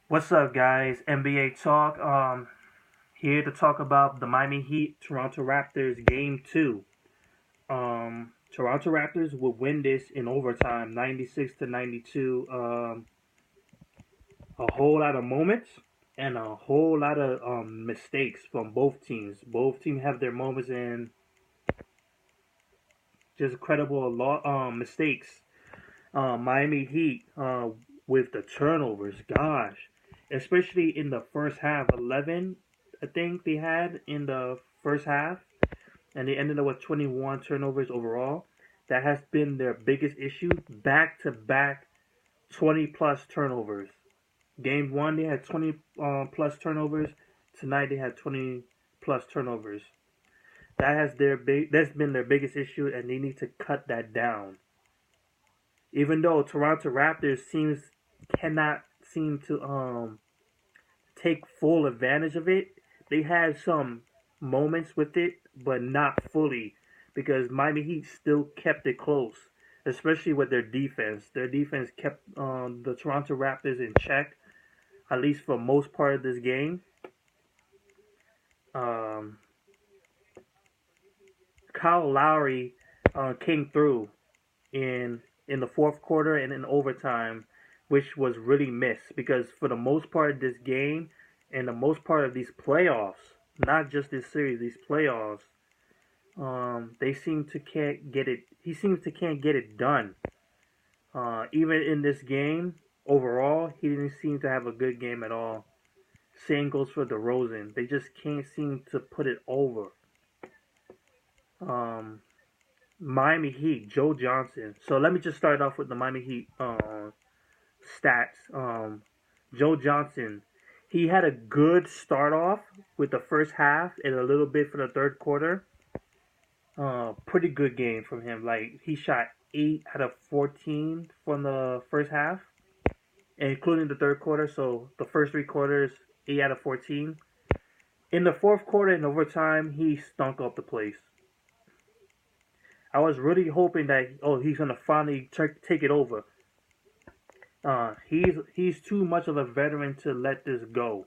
What's up, guys? NBA Talk. Here to talk about the Miami Heat Toronto Raptors Game Two. Toronto Raptors would win this in overtime, 96-92. A whole lot of moments and a whole lot of mistakes from both teams. Both teams have their moments and just incredible mistakes. Miami Heat with the turnovers, gosh, especially in the first half, 11, I think they had in the first half, and they ended up with 21 turnovers overall. That has been their biggest issue, back to back 20 plus turnovers. Game one they had 20 plus turnovers. Tonight they had 20 plus turnovers. That's been their biggest issue, and they need to cut that down. Even though Toronto Raptors seems cannot seem to take full advantage of it, they had some moments with it, but not fully because Miami Heat still kept it close, especially with their defense. Their defense kept the Toronto Raptors in check, at least for most part of this game. Um, Kyle Lowry came through in the fourth quarter and in overtime, which was really missed because for the most part of this game and the most part of these playoffs, not just this series, these playoffs, they seem to can't get it. He seems to can't get it done. Even in this game, overall, he didn't seem to have a good game at all. Same goes for DeRozan. They just can't seem to put it over. Um, Miami Heat, Joe Johnson. So let me just start off with the Miami Heat stats. Joe Johnson, he had a good start off with the first half and a little bit for the third quarter. Pretty good game from him. Like he shot 8 out of 14 from the first half, including the third quarter. So the first 3 quarters, 8 out of 14. In the fourth quarter and overtime, he stunk up the place. I was really hoping that he's gonna finally take it over. He's too much of a veteran to let this go.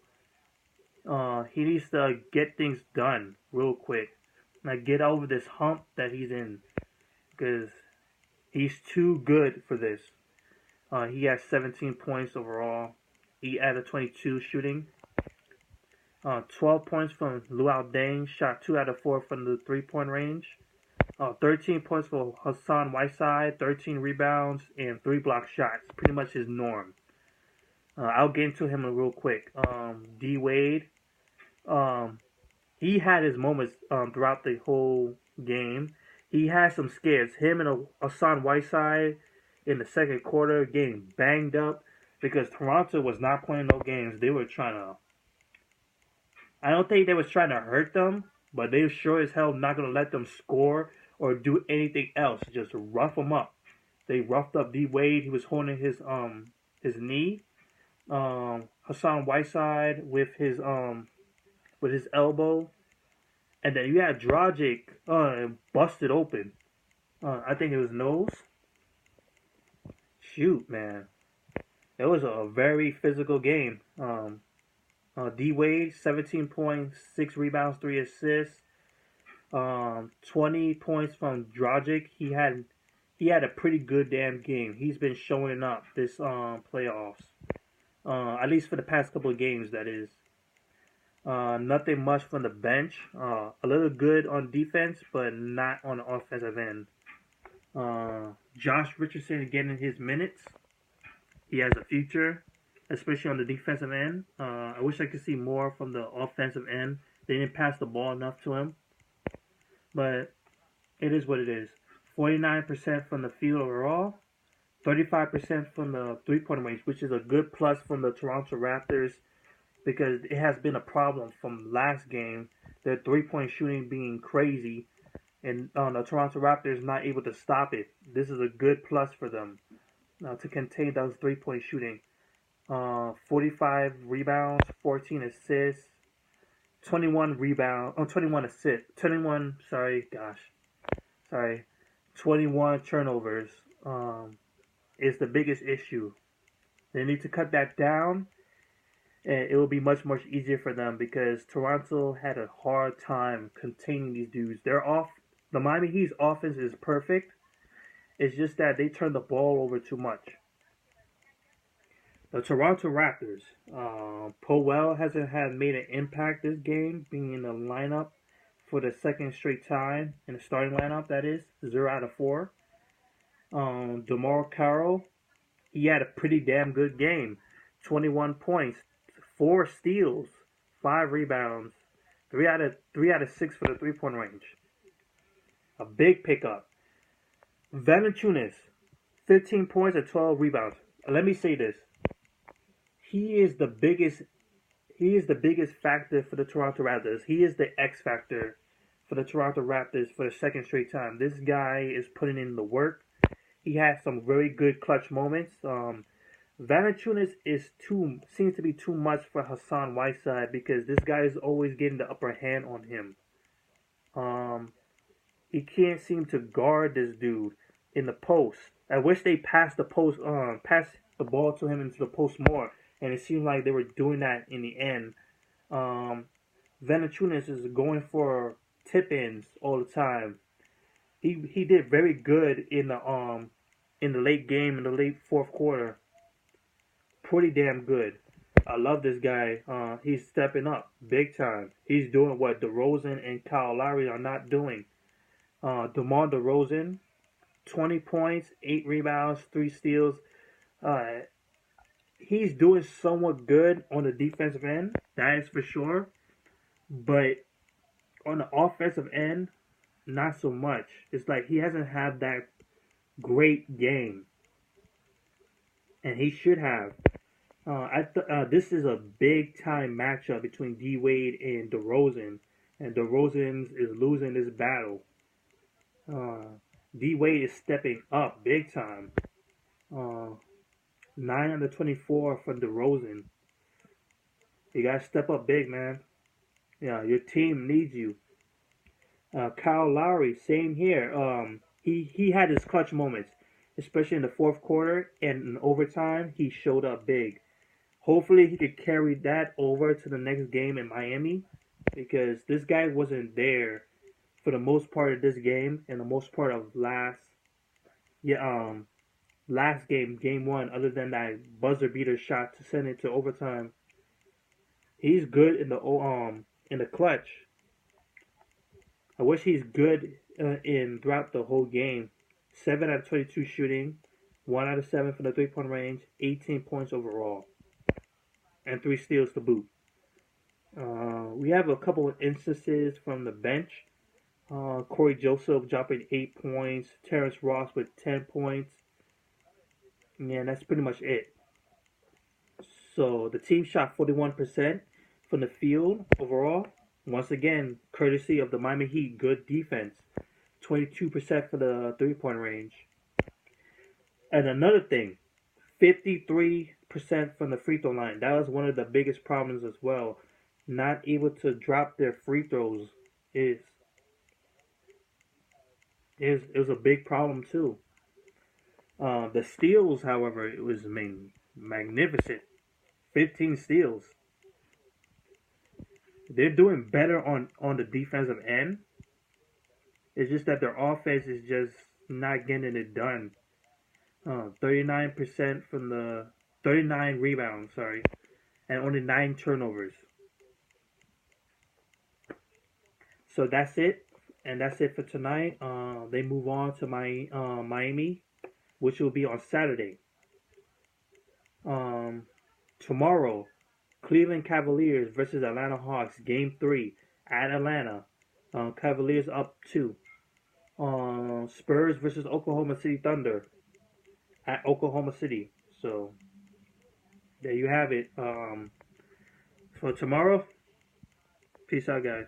He needs to get things done real quick. Like get over this hump that he's in, because he's too good for this. He has 17 points overall. He added 22 shooting. 12 points from Luau Deng. Shot 2 out of 4 from the 3-point range. 13 points for Hassan Whiteside. 13 rebounds and 3 block shots. Pretty much his norm. I'll get into him real quick. D Wade. He had his moments throughout the whole game. He had some scares. Him and Hassan Whiteside in the second quarter getting banged up because Toronto was not playing no games. They were trying to. I don't think they was trying to hurt them, but they sure as hell not gonna let them score or do anything else. Just rough them up. They roughed up D Wade. He was holding his knee. Hassan Whiteside with his elbow, and then you had Dragic busted open. I think it was nose. Shoot, man, it was a very physical game. D Wade, 17 points, 6 rebounds, 3 assists. 20 points from Dragic. He had a pretty good damn game. He's been showing up this playoffs. At least for the past couple of games, that is. Nothing much from the bench. A little good on defense, but not on the offensive end. Josh Richardson getting his minutes. He has a future, especially on the defensive end. I wish I could see more from the offensive end. They didn't pass the ball enough to him. But it is what it is. 49% from the field overall. 35% from the three-point range, which is a good plus from the Toronto Raptors because it has been a problem from last game. Their three-point shooting being crazy, and the Toronto Raptors not able to stop it. This is a good plus for them to contain those three-point shooting. 45 rebounds, 14 assists, 21 assists, 21 turnovers. Is the biggest issue. They need to cut that down. And it will be much easier for them because Toronto had a hard time containing these dudes. They're off. The Miami Heat's offense is perfect. It's just that they turn the ball over too much. The Toronto Raptors. Powell hasn't had made an impact this game, being in the lineup for the second straight time in the starting lineup. That is 0 out of 4. DeMarre Carroll, he had a pretty damn good game. 21 points, 4 steals, 5 rebounds, 3 out of 6 for the 3-point range. A big pickup. Valanciunas, 15 points and 12 rebounds. Let me say this: he is the biggest. He is the biggest factor for the Toronto Raptors. He is the X factor for the Toronto Raptors for the second straight time. This guy is putting in the work. He has some very good clutch moments. Valanciunas seems to be too much for Hassan Whiteside because this guy is always getting the upper hand on him. He can't seem to guard this dude in the post. I wish they passed the ball to him into the post more, and it seemed like they were doing that in the end. Valanciunas is going for tip-ins all the time. He did very good in the late game, in the late fourth quarter. Pretty damn good. I love this guy. He's stepping up big time. He's doing what DeRozan and Kyle Lowry are not doing. DeMar DeRozan, 20 points, 8 rebounds, 3 steals. He's doing somewhat good on the defensive end, that is for sure. But on the offensive end, not so much. It's like he hasn't had that great game, and he should have. This is a big time matchup between D Wade and DeRozan, and DeRozan is losing this battle. D Wade is stepping up big time. 9 out of 24 from DeRozan. You gotta step up big, man. Yeah, your team needs you. Kyle Lowry, same here. He had his clutch moments, especially in the fourth quarter and in overtime. He showed up big. Hopefully, he could carry that over to the next game in Miami, because this guy wasn't there for the most part of this game and the most part of last game, game 1. Other than that buzzer beater shot to send it to overtime, he's good in the clutch. I wish he's good throughout the whole game. 7 out of 22 shooting, 1 out of 7 from the 3-point range, 18 points overall, and 3 steals to boot. We have a couple of instances from the bench. Corey Joseph dropping 8 points, Terrence Ross with 10 points. Yeah, that's pretty much it. So the team shot 41% from the field overall. Once again, courtesy of the Miami Heat, good defense. 22% for the 3-point range. And another thing, 53% from the free throw line. That was one of the biggest problems as well. Not able to drop their free throws is a big problem too. The steals, however, it was magnificent. 15 steals. They're doing better on the defensive end. It's just that their offense is just not getting it done. 39% from the 39 rebounds, and only 9 turnovers. So that's it, and that's it for tonight. They move on to Miami, which will be on Saturday. Tomorrow, Cleveland Cavaliers versus Atlanta Hawks, Game 3 at Atlanta. Cavaliers up 2. Spurs versus Oklahoma City Thunder at Oklahoma City. So there you have it. For tomorrow, peace out, guys.